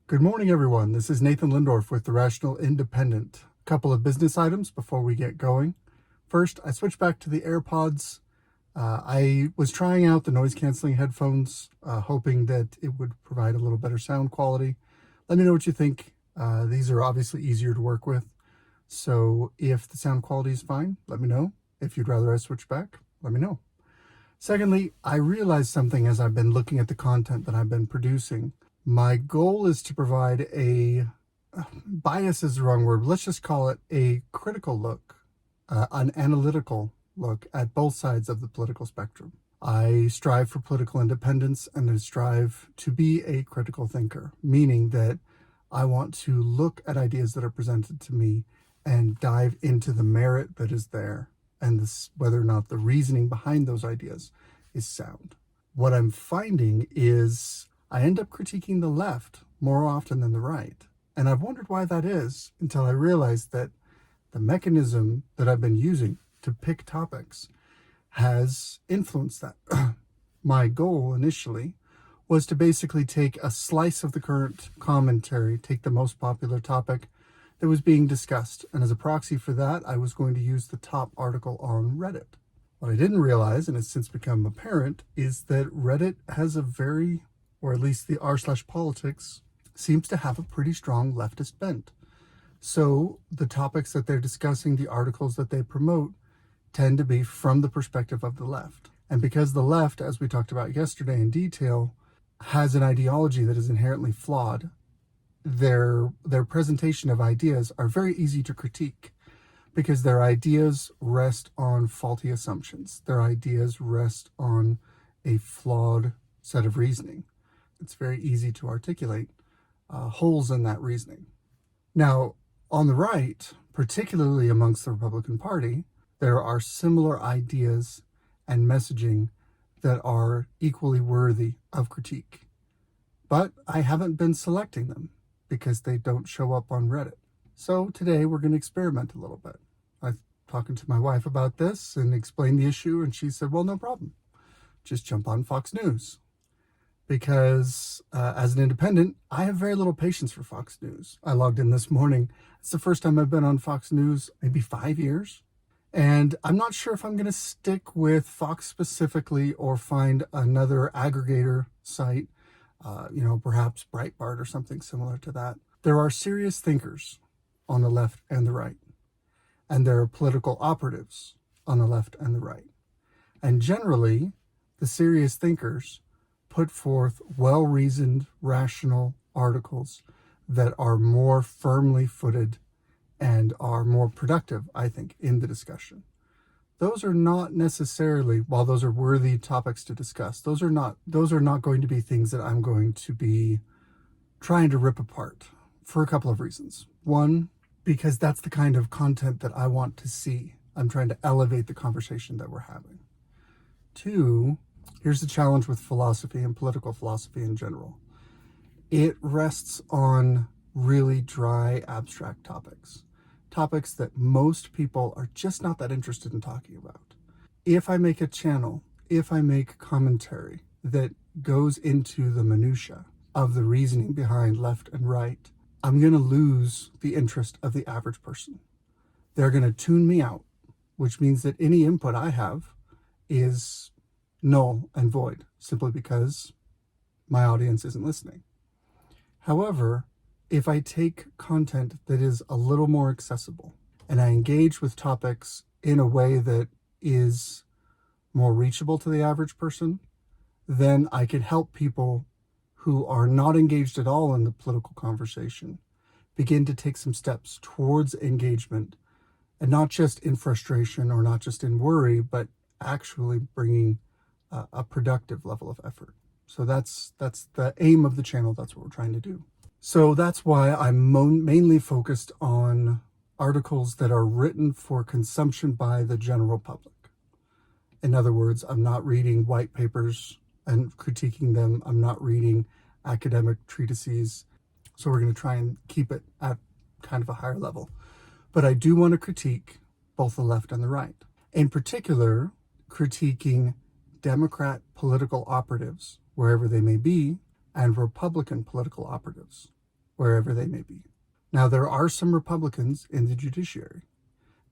Good morning, everyone. This is Nathan Lindorf with The Rational Independent. A couple of business items before we get going. First, I switched back to the AirPods. I was trying out the noise-canceling headphones, hoping that it would provide a little better sound quality. Let me know what you think. These are obviously easier to work with. So if the sound quality is fine, let me know. If you'd rather I switch back, let me know. Secondly, I realized something as I've been looking at the content that I've been producing. My goal is to provide bias is the wrong word, let's just call it a critical look, an analytical look at both sides of the political spectrum. I strive for political independence and I strive to be a critical thinker, meaning that I want to look at ideas that are presented to me and dive into the merit that is there and whether or not the reasoning behind those ideas is sound. What I'm finding is I end up critiquing the left more often than the right. And I've wondered why that is until I realized that the mechanism that I've been using to pick topics has influenced that. My goal initially was to basically take a slice of the current commentary, take the most popular topic that was being discussed. And as a proxy for that, I was going to use the top article on Reddit. What I didn't realize, and it's since become apparent, is that Reddit has or at least the r/politics seems to have a pretty strong leftist bent. So the topics that they're discussing, the articles that they promote, tend to be from the perspective of the left. And because the left, as we talked about yesterday in detail, has an ideology that is inherently flawed, their presentation of ideas are very easy to critique because their ideas rest on faulty assumptions. Their ideas rest on a flawed set of reasoning. It's very easy to articulate holes in that reasoning. Now, on the right, particularly amongst the Republican Party, there are similar ideas and messaging that are equally worthy of critique. But I haven't been selecting them because they don't show up on Reddit. So today we're going to experiment a little bit. I was talking to my wife about this and explained the issue, and she said, well, no problem. Just jump on Fox News. Because as an independent, I have very little patience for Fox News. I logged in this morning. It's the first time I've been on Fox News, maybe 5 years. And I'm not sure if I'm going to stick with Fox specifically or find another aggregator site, perhaps Breitbart or something similar to that. There are serious thinkers on the left and the right. And there are political operatives on the left and the right. And generally, the serious thinkers put forth well-reasoned, rational articles that are more firmly footed and are more productive, I think, in the discussion. Those are not necessarily, while those are worthy topics to discuss, those are not going to be things that I'm going to be trying to rip apart for a couple of reasons. One, because that's the kind of content that I want to see. I'm trying to elevate the conversation that we're having. Two, here's the challenge with philosophy and political philosophy in general. It rests on really dry, abstract topics that most people are just not that interested in talking about. If I make a channel, if I make commentary that goes into the minutia of the reasoning behind left and right, I'm going to lose the interest of the average person. They're going to tune me out, which means that any input I have is null and void simply because my audience isn't listening. However, if I take content that is a little more accessible and I engage with topics in a way that is more reachable to the average person, then I can help people who are not engaged at all in the political conversation begin to take some steps towards engagement, and not just in frustration or not just in worry, but actually bringing a productive level of effort. So that's the aim of the channel. That's what we're trying to do. So that's why I'm mainly focused on articles that are written for consumption by the general public. In other words, I'm not reading white papers and critiquing them. I'm not reading academic treatises. So we're going to try and keep it at kind of a higher level. But I do want to critique both the left and the right. In particular, critiquing Democrat political operatives, wherever they may be, and Republican political operatives. wherever they may be. Now, there are some Republicans in the judiciary.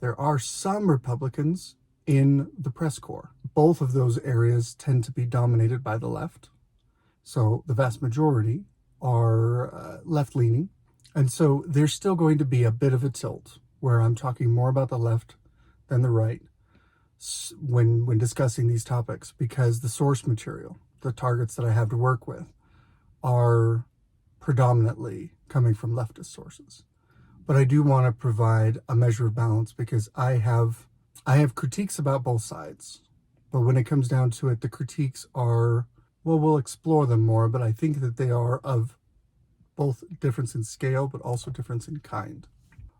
There are some Republicans in the press corps. Both of those areas tend to be dominated by the left. So the vast majority are left-leaning. And so there's still going to be a bit of a tilt where I'm talking more about the left than the right when discussing these topics, because the source material, the targets that I have to work with, are predominantly coming from leftist sources. But I do want to provide a measure of balance, because I have critiques about both sides. But when it comes down to it, the critiques are, well, we'll explore them more, but I think that they are of both difference in scale, but also difference in kind.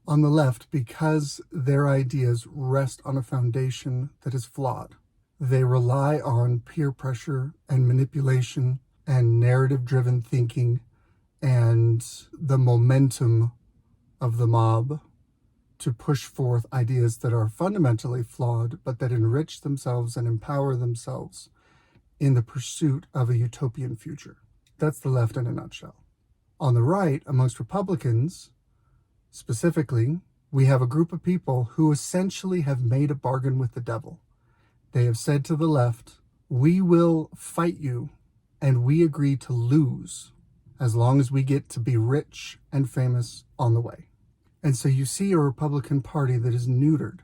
On the left, because their ideas rest on a foundation that is flawed, they rely on peer pressure and manipulation and narrative-driven thinking and the momentum of the mob to push forth ideas that are fundamentally flawed, but that enrich themselves and empower themselves in the pursuit of a utopian future. That's the left in a nutshell. On the right, amongst Republicans, specifically, we have a group of people who essentially have made a bargain with the devil. They have said to the left, we will fight you and we agree to lose as long as we get to be rich and famous on the way. And so you see a Republican Party that is neutered,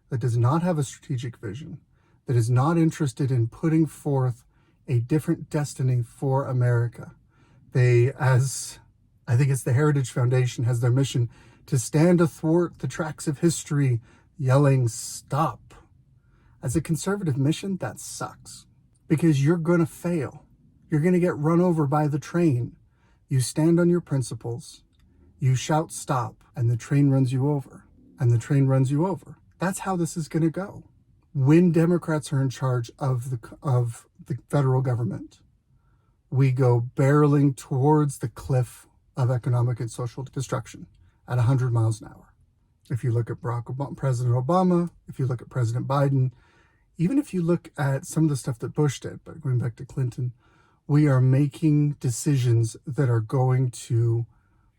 that does not have a strategic vision, that is not interested in putting forth a different destiny for America. They, as I think it's the Heritage Foundation, has their mission to stand athwart the tracks of history, yelling, stop. As a conservative mission, that sucks, because you're going to fail. You're going to get run over by the train. You stand on your principles, you shout stop, and the train runs you over, and the train runs you over. That's how this is going to go. When Democrats are in charge of the federal government, we go barreling towards the cliff of economic and social destruction at 100 miles an hour. If you look at President Obama, if you look at President Biden, even if you look at some of the stuff that Bush did, but going back to Clinton, we are making decisions that are going to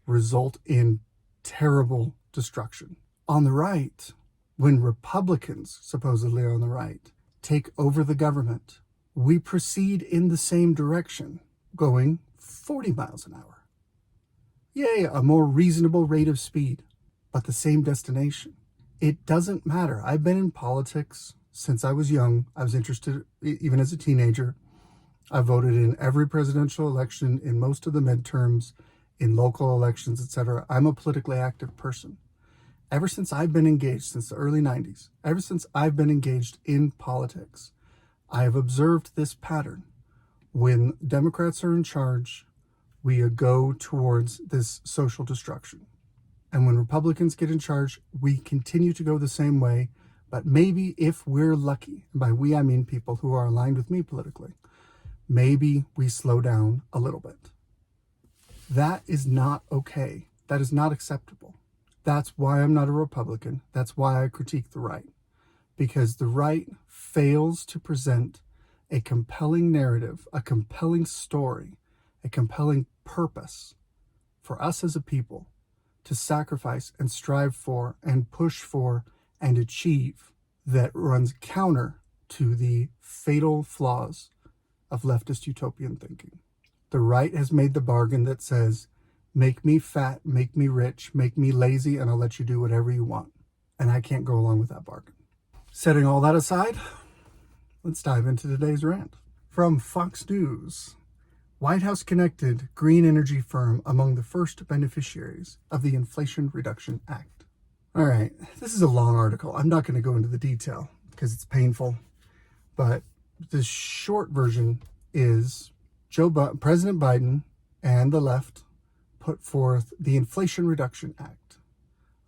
result in terrible destruction. On the right, when Republicans, supposedly on the right, take over the government, we proceed in the same direction, going 40 miles an hour. Yay, a more reasonable rate of speed, but the same destination. It doesn't matter. I've been in politics since I was young. I was interested even as a teenager. I voted in every presidential election, in most of the midterms, in local elections, etc. I'm a politically active person. Ever since I've been engaged, since the early 90s, ever since I've been engaged in politics, I have observed this pattern. When Democrats are in charge, we go towards this social destruction. And when Republicans get in charge, we continue to go the same way, but maybe if we're lucky, and by we I mean people who are aligned with me politically, maybe we slow down a little bit. That is not okay. That is not acceptable. That's why I'm not a Republican. That's why I critique the right. Because the right fails to present a compelling narrative, a compelling story, a compelling purpose for us as a people to sacrifice and strive for and push for and achieve, that runs counter to the fatal flaws of leftist utopian thinking. The right has made the bargain that says, make me fat, make me rich, make me lazy, and I'll let you do whatever you want. And I can't go along with that bargain. Setting all that aside, let's dive into today's rant. From Fox News, White House connected green energy firm among the first beneficiaries of the Inflation Reduction Act. All right, this is a long article. I'm not going to go into the detail because it's painful. But the short version is President Biden and the left put forth the Inflation Reduction Act.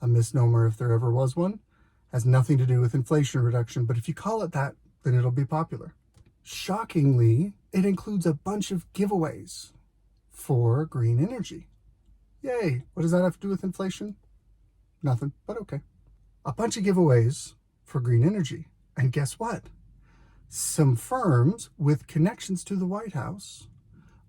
A misnomer, if there ever was one, has nothing to do with inflation reduction, but if you call it that, then it'll be popular. Shockingly, it includes a bunch of giveaways for green energy. Yay! What does that have to do with inflation? Nothing, but okay. A bunch of giveaways for green energy. And guess what? Some firms with connections to the White House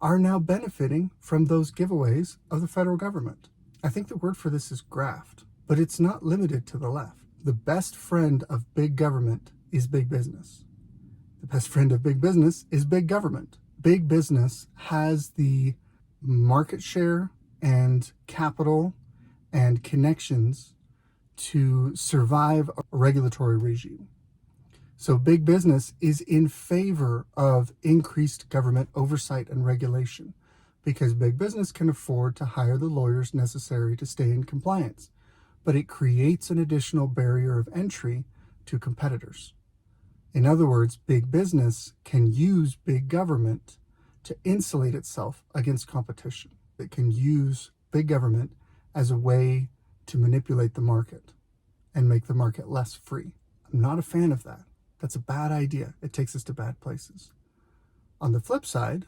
are now benefiting from those giveaways of the federal government. I think the word for this is graft, but it's not limited to the left. The best friend of big government is big business. The best friend of big business is big government. Big business has the market share and capital and connections to survive a regulatory regime. So big business is in favor of increased government oversight and regulation because big business can afford to hire the lawyers necessary to stay in compliance, but it creates an additional barrier of entry to competitors. In other words, big business can use big government to insulate itself against competition. It can use big government as a way to manipulate the market and make the market less free. I'm not a fan of that. That's a bad idea. It takes us to bad places. On the flip side,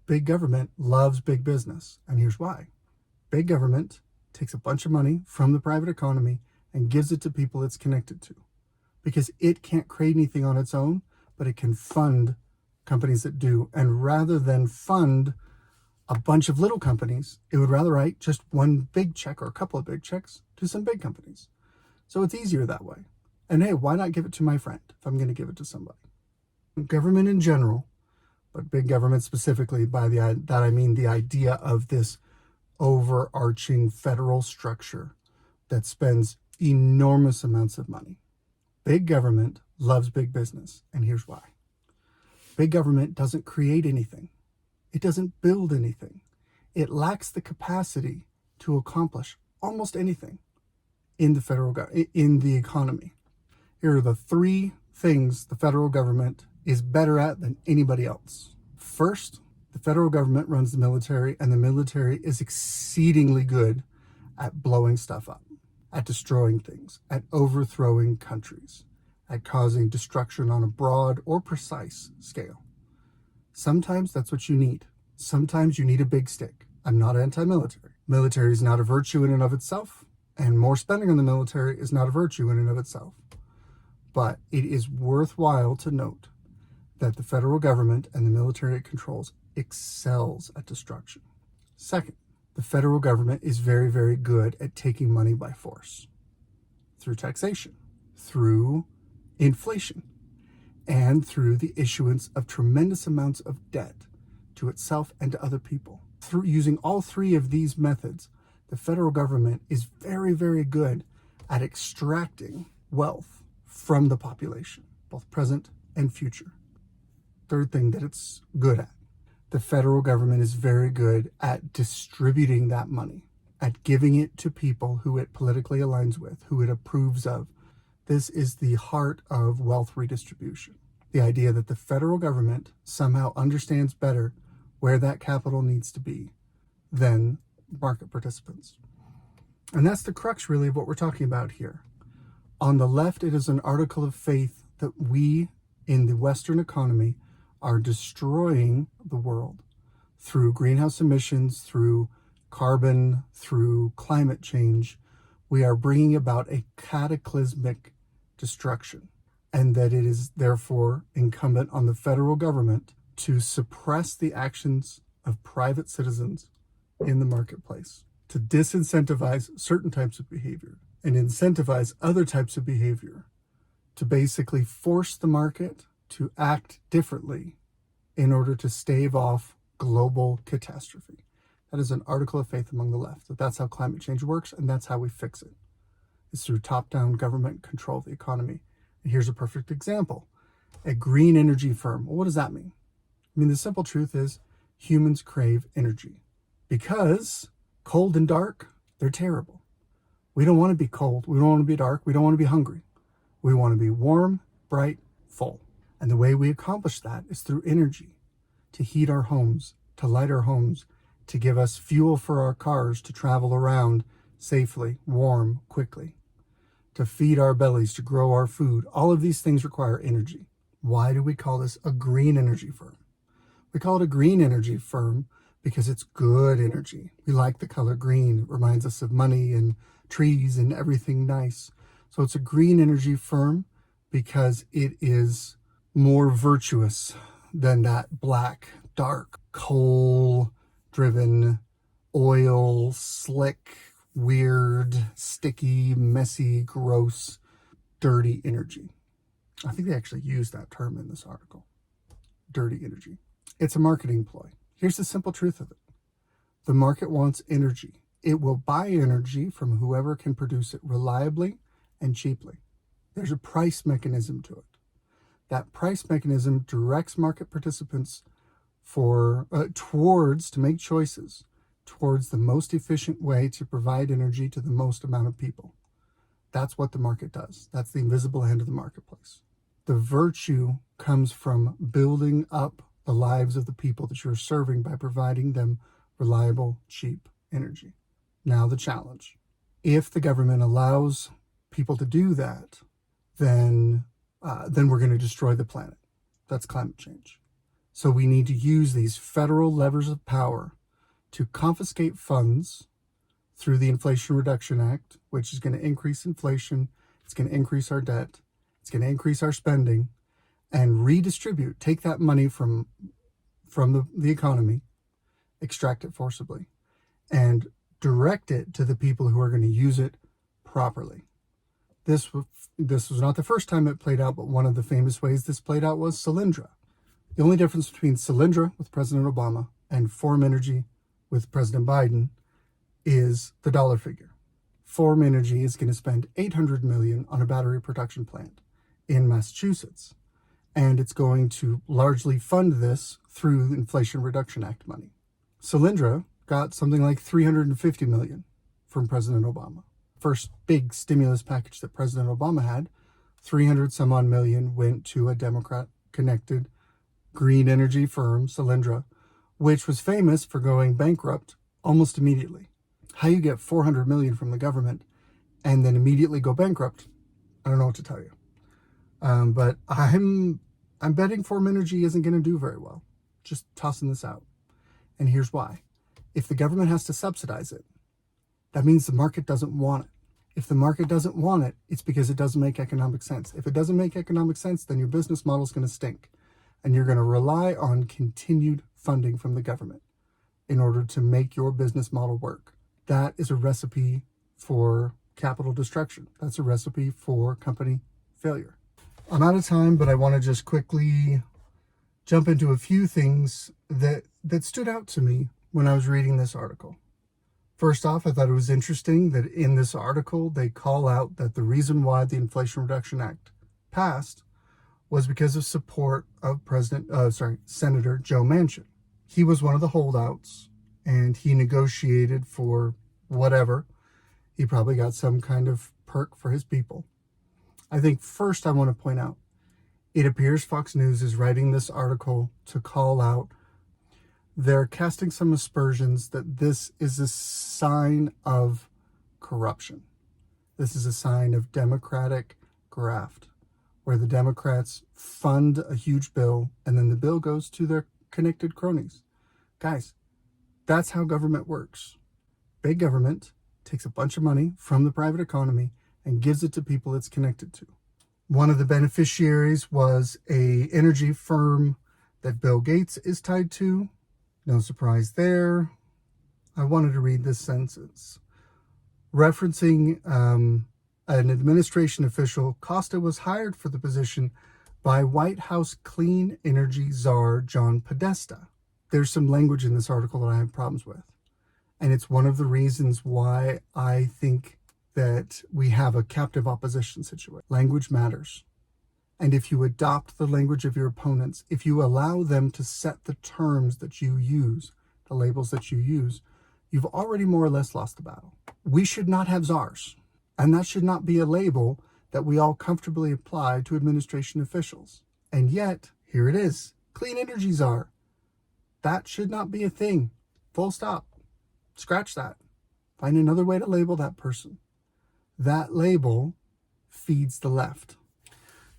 big government loves big business. And here's why. Big government takes a bunch of money from the private economy and gives it to people it's connected to. Because it can't create anything on its own, but it can fund companies that do. And rather than fund a bunch of little companies, it would rather write just one big check or a couple of big checks to some big companies. So it's easier that way. And hey, why not give it to my friend if I'm going to give it to somebody? Government in general, but big government specifically, by that I mean the idea of this overarching federal structure that spends enormous amounts of money. Big government loves big business, and here's why. Big government doesn't create anything. It doesn't build anything. It lacks the capacity to accomplish almost anything in the economy. Here are the 3 things the federal government is better at than anybody else. First, the federal government runs the military, and the military is exceedingly good at blowing stuff up, at destroying things, at overthrowing countries, at causing destruction on a broad or precise scale. Sometimes that's what you need. Sometimes you need a big stick. I'm not anti-military. Military is not a virtue in and of itself, and more spending on the military is not a virtue in and of itself. But it is worthwhile to note that the federal government and the military it controls excels at destruction. Second, the federal government is very, very good at taking money by force through taxation, through inflation, and through the issuance of tremendous amounts of debt to itself and to other people. Through using all 3 of these methods, the federal government is very, very good at extracting wealth from the population, both present and future. Third thing that it's good at, the federal government is very good at distributing that money, at giving it to people who it politically aligns with, who it approves of. This is the heart of wealth redistribution. The idea that the federal government somehow understands better where that capital needs to be than market participants. And that's the crux, really, of what we're talking about here. On the left, it is an article of faith that we, in the Western economy, are destroying the world through greenhouse emissions, through carbon, through climate change. We are bringing about a cataclysmic destruction, and that it is therefore incumbent on the federal government to suppress the actions of private citizens in the marketplace, to disincentivize certain types of behavior and incentivize other types of behavior, to basically force the market to act differently in order to stave off global catastrophe. That is an article of faith among the left, that's how climate change works, and that's how we fix it. It's through top-down government control of the economy. And here's a perfect example. A green energy firm. Well, what does that mean? I mean, the simple truth is humans crave energy because cold and dark, they're terrible. We don't want to be cold. We don't want to be dark. We don't want to be hungry. We want to be warm, bright, full. And the way we accomplish that is through energy, to heat our homes, to light our homes, to give us fuel for our cars to travel around safely, warm, quickly, to feed our bellies, to grow our food. All of these things require energy. Why do we call this a green energy firm? We call it a green energy firm because it's good energy. We like the color green. It reminds us of money and trees and everything nice. So it's a green energy firm because it is more virtuous than that black, dark, coal-driven, oil, slick, weird, sticky, messy, gross, dirty energy. I think they actually use that term in this article. Dirty energy. It's a marketing ploy. Here's the simple truth of it. The market wants energy. It will buy energy from whoever can produce it reliably and cheaply. There's a price mechanism to it. That price mechanism directs market participants to make choices towards the most efficient way to provide energy to the most amount of people. That's what the market does. That's the invisible hand of the marketplace. The virtue comes from building up the lives of the people that you're serving by providing them reliable, cheap energy. Now the challenge. If the government allows people to do that, then we're going to destroy the planet. That's climate change. So we need to use these federal levers of power to confiscate funds through the Inflation Reduction Act, which is going to increase inflation, it's going to increase our debt, it's going to increase our spending, and redistribute, take that money from the economy, extract it forcibly, and direct it to the people who are going to use it properly. This was not the first time it played out, but one of the famous ways this played out was Solyndra. The only difference between Solyndra with President Obama and Form Energy with President Biden is the dollar figure. Form Energy is going to spend $800 million on a battery production plant in Massachusetts, and it's going to largely fund this through the Inflation Reduction Act money. Solyndra got something like $350 million from President Obama. First big stimulus package that President Obama had, 300 some odd million went to a Democrat-connected green energy firm, Solyndra, which was famous for going bankrupt almost immediately. How you get $400 million from the government and then immediately go bankrupt, I don't know what to tell you. But I'm betting Form Energy isn't going to do very well. Just tossing this out. And here's why. If the government has to subsidize it, that means the market doesn't want it. If the market doesn't want it, it's because it doesn't make economic sense. If it doesn't make economic sense, then your business model is going to stink. And you're going to rely on continued funding from the government in order to make your business model work. That is a recipe for capital destruction. That's a recipe for company failure. I'm out of time, but I want to just quickly jump into a few things that stood out to me when I was reading this article. First off, I thought it was interesting that in this article, they call out that the reason why the Inflation Reduction Act passed was because of support of Senator Joe Manchin. He was one of the holdouts, and he negotiated for whatever. He probably got some kind of perk for his people. I think first I want to point out, it appears Fox News is writing this article to call out, they're casting some aspersions that this is a sign of corruption. This is a sign of Democratic graft, where the Democrats fund a huge bill and then the bill goes to their connected cronies. Guys, that's how government works. Big government takes a bunch of money from the private economy and gives it to people it's connected to. One of the beneficiaries was an energy firm that Bill Gates is tied to. No surprise there. I wanted to read this sentence. Referencing an administration official, Costa was hired for the position by White House clean energy czar John Podesta. There's some language in this article that I have problems with. And it's one of the reasons why I think that we have a captive opposition situation. Language matters. And if you adopt the language of your opponents, if you allow them to set the terms that you use, the labels that you use, you've already more or less lost the battle. We should not have czars. And that should not be a label that we all comfortably apply to administration officials. And yet, here it is. Clean energy czar. That should not be a thing. Full stop. Scratch that. Find another way to label that person. That label feeds the left.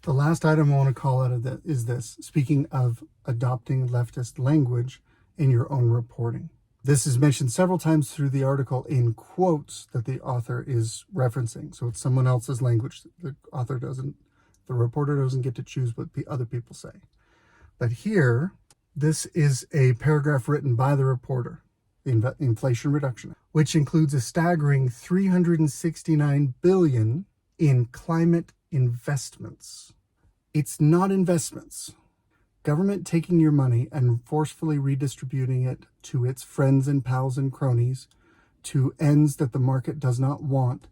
The last item I want to call out of that is this. Speaking of adopting leftist language in your own reporting. This is mentioned several times through the article in quotes that the author is referencing. So it's someone else's language. The reporter doesn't get to choose what other people say. But here, This is a paragraph written by the reporter, the Inflation Reduction, which includes a staggering $369 billion in climate investments. It's not investments. Government taking your money and forcefully redistributing it to its friends and pals and cronies to ends that the market does not want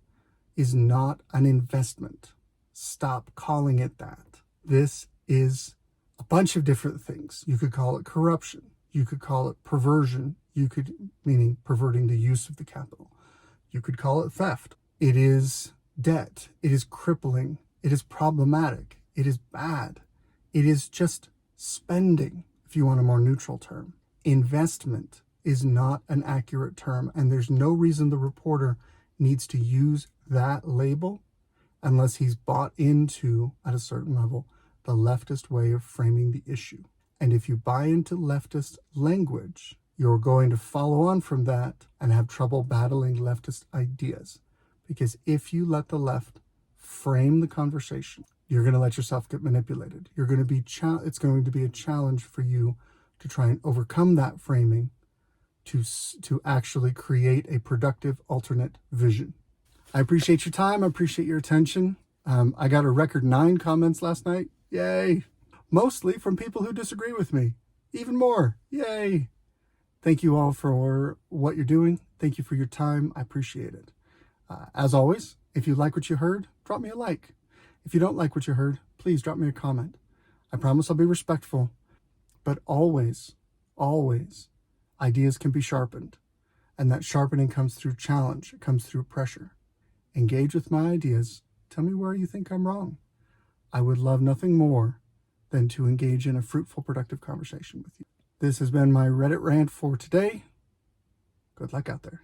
is not an investment. Stop calling it that. This is a bunch of different things. You could call it corruption. You could call it perversion. Meaning perverting the use of the capital. You could call it theft. It is debt. It is crippling. It is problematic. It is bad. It is just spending, if you want a more neutral term. Investment is not an accurate term, and there's no reason the reporter needs to use that label unless he's bought into, at a certain level, the leftist way of framing the issue. And if you buy into leftist language, you're going to follow on from that and have trouble battling leftist ideas. Because if you let the left frame the conversation, you're going to let yourself get manipulated. It's going to be a challenge for you to try and overcome that framing to actually create a productive alternate vision. I appreciate your time. I appreciate your attention. I got a record 9 comments last night. Yay. Mostly from people who disagree with me. Even more. Yay. Thank you all for what you're doing. Thank you for your time. I appreciate it. As always, if you like what you heard, drop me a like. If you don't like what you heard, please drop me a comment. I promise I'll be respectful. But always, always, ideas can be sharpened. And that sharpening comes through challenge. It comes through pressure. Engage with my ideas. Tell me where you think I'm wrong. I would love nothing more than to engage in a fruitful, productive conversation with you. This has been my Reddit rant for today. Good luck out there.